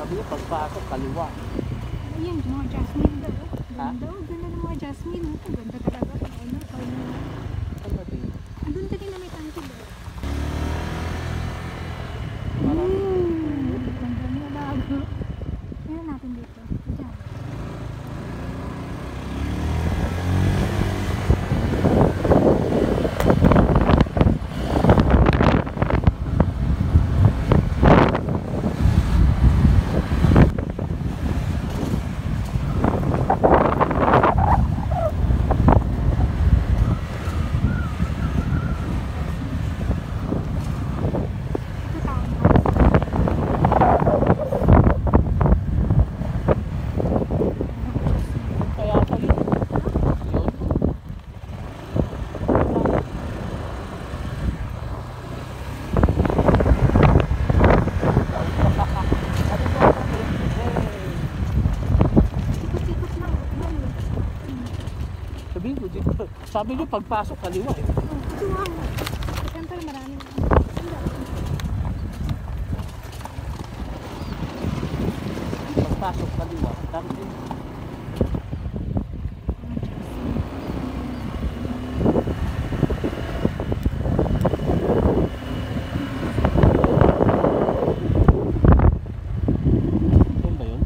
Sabi niya, pagpasok, kaliwa. Ayun, mga jasmine daw. Ha? Ganda, ganda ng mga jasmine. Ganda talaga. Ano, Ano ba din? andun din na may tangki ba? Marami. Ganda niya lago. Tingnan natin dito. Diyan. Kaya pala yun. Ikot-ikot lang. Sabihin ko, dito. Sabi niyo, pagpasok, kaliwa eh. Ito lang. Siyempre marami. Pagpasok, kaliwa. Dami din. Yun ba yun?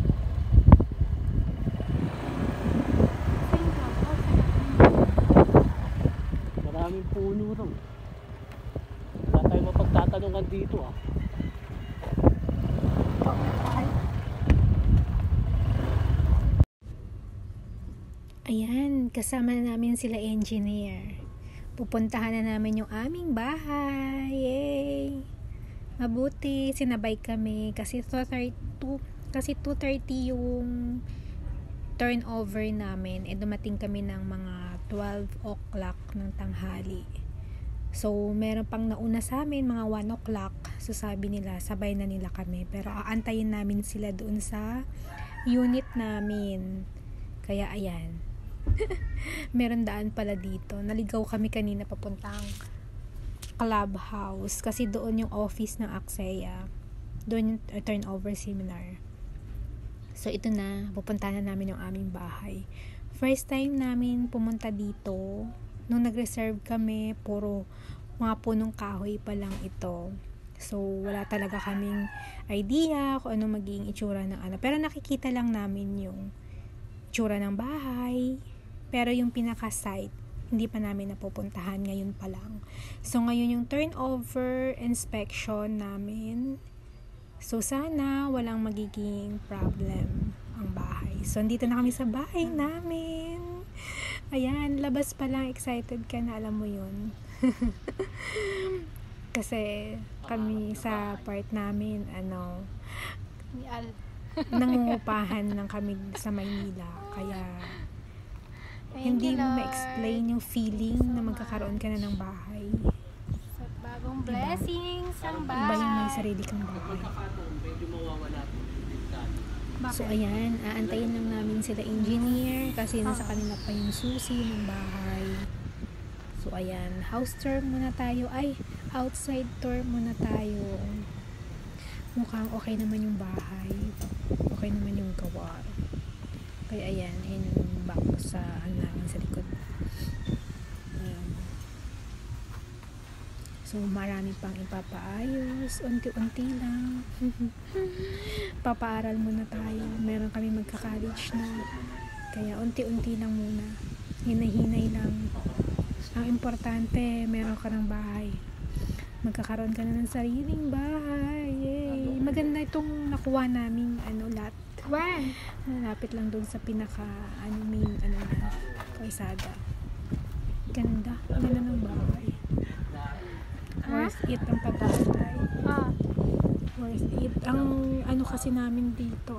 Maraming puno rin. Wala tayo mapagtatanungan dito ah. Ayan, kasama na namin sila engineer. Pupuntahan na namin yung aming bahay. Yay! Mabuti, sinabay kami kasi 2:30 yung turnover namin. Dumating kami ng mga 12 o'clock ng tanghali. So, meron pang nauna sa amin, mga 1 o'clock. So, sabi nila, sabay na nila kami. Pero aantayin namin sila doon sa unit namin. Kaya, ayan. Meron daan pala dito. Naligaw kami kanina papuntang clubhouse. Kasi doon yung office ng Axeya. Doon yung turnover seminar. So, ito na. Pupuntahan na namin yung aming bahay. First time namin pumunta dito. Nung nag-reserve kami, puro mga punong kahoy pa lang ito. So, wala talaga kaming idea kung ano magiging itsura ng ano. Pero nakikita lang namin yung itsura ng bahay. Pero yung pinaka-site, hindi pa namin napupuntahan ngayon pa lang. So, ngayon yung turnover inspection namin. So, sana walang magiging problem ang bahay. So, andito na kami sa bahay namin. Ayan, labas pa lang, excited ka na, alam mo yun. Kasi kami sa part namin, nangungupahan lang kami sa Maynila. Kaya, hindi mo ma-explain yung feeling na magkakaroon ka na ng bahay. Sa bagong blessings ang Iba bahay. yung may sarili kang bahay. Medyo mawawala po. So, ayan, aantayin lang namin sila engineer kasi nasa kanila pa yung susi ng bahay. So, ayan, house tour muna tayo. Ay, outside tour muna tayo. Mukhang okay naman yung bahay. Okay naman yung gawa. Kaya, ayan yung back sa namin sa likod. Ayan. So, marami pang ipapaayos. Unti-unti lang. Papaaral muna tayo. Meron kami magka-college na. Kaya, unti-unti lang muna. Hinay-hinay lang. Ang importante, meron ka ng bahay. Magkakaroon ka na ng sariling bahay. Yay! Maganda itong nakuha naming lot. When? Malapit lang doon sa pinaka main na kalsada. Ganda. Ganda ng bahay. Worth it ang pag-aantay. Worth it. Ang kasi namin dito,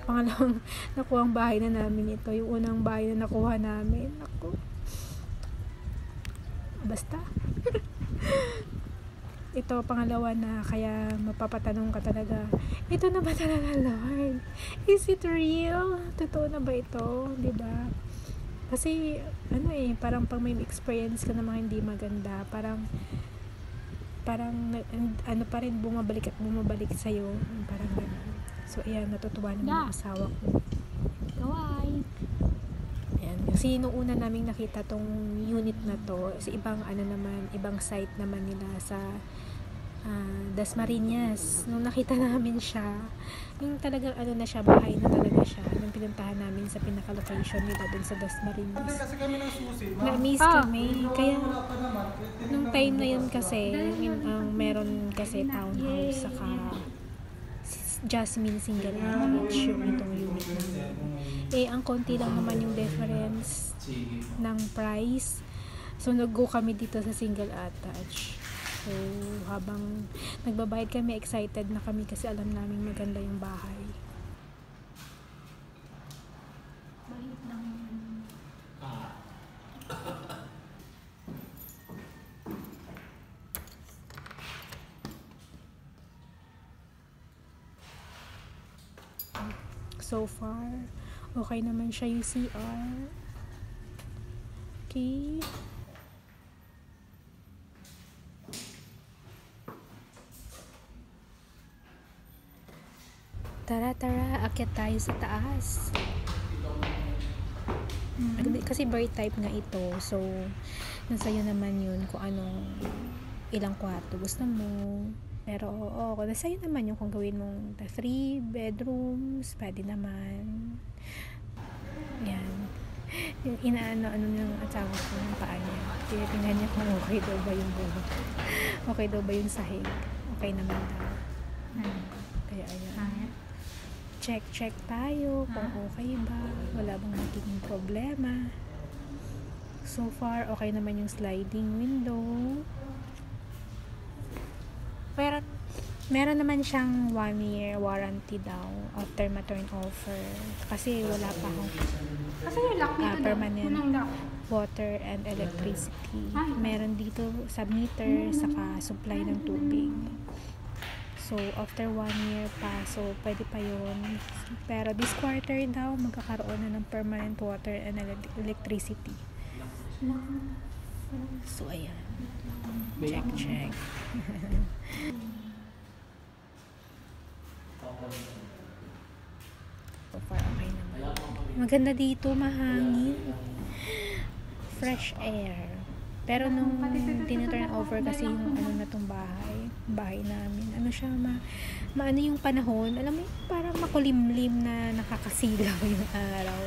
pangalawang nakuhang bahay na namin ito. Yung unang bahay na nakuha namin. Ako. Basta. Ito, pangalawa na, kaya mapapatanong ka talaga, ito na ba talaga, Lord? Is it real? Totoo na ba ito? Diba? Kasi, parang pag may experience ka namang hindi maganda, parang pa rin, bumabalik at bumabalik sa'yo. Parang gano'n. So, ayan, natutuwa naman yung asawa ko. Kawai. Ayan. Kasi nung una naming nakita tong unit na to, sa ibang ibang site naman nila sa Dasmariñas. Nung nakita namin siya, yung talagang na siya, bahay na talaga siya. Nung pinuntahan namin sa pinaka-location nila dun sa Dasmariñas. Kasi kami ng susi, Na-miss kami. Kaya, nung time na yun kasi, meron kasi townhouse, saka Jasmine single attached yung itong unit namin. Ang konti lang naman yung difference ng price. So, nag-go kami dito sa single attached. So, habang nagbabayad kami, excited na kami kasi alam namin maganda yung bahay. Maliit lang. So far, okay naman siya yung CR. Okay. Tara, akyat tayo sa taas. Kasi bird type nga ito. So, nasa'yo naman yun kung anong ilang kwarto gusto mo. Pero, nasa'yo naman yung kung gawin mong 3 bedrooms, pwede naman. Yan. Inaano ng asawa ko ng paa niya. Tinitingnan niya kung okay daw ba yung buhok. Okay daw ba yung sahig. Okay naman daw. Kaya ayan. Check tayo kung okay ba. Wala bang magiging problema. So far, okay naman yung sliding window. Meron naman siyang 1-year warranty daw after ma-turn over. Kasi wala pa akong Kasi yung lock dito permanent unang lock. water and electricity. Meron dito sa meter, saka supply ng tubig. So, after 1 year pa, so pwede pa yun. Pero this quarter daw, magkakaroon na ng permanent water and electricity. So, ayan. Check. So far, okay naman. Maganda dito, mahangin. Fresh air. Pero nung tinaturn over kasi yung na tong bahay namin, siya, maano yung panahon, alam mo yung parang makulimlim na nakakasilaw yung araw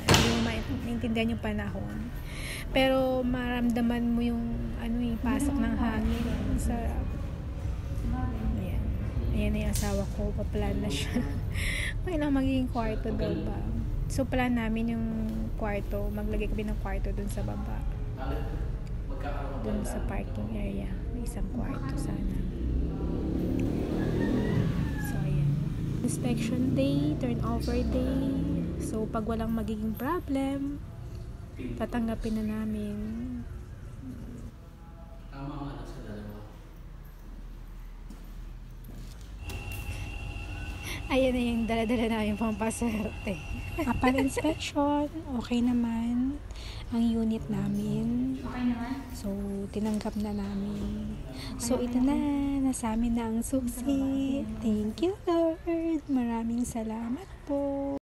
na hindi mo maintindihan yung panahon. Pero maramdaman mo yung pasok ng hangin. Sarap. Ayan na yung asawa ko, paplan na siya. Kailangan magiging kwarto daw ba? So plan namin yung kwarto, maglagay kami ng kwarto dun sa baba. Dun sa parking area. May isang kwarto sana. So ayan. Inspection day, turnover day. So pag walang magiging problem, tatanggapin na namin. Ayan na yung dala-dala namin pang paswerte. Upon inspection, okay naman ang unit namin. Okay naman? So, tinanggap na namin. So, ito na. Nasa amin na ang susi. Thank you, Lord. Maraming salamat po.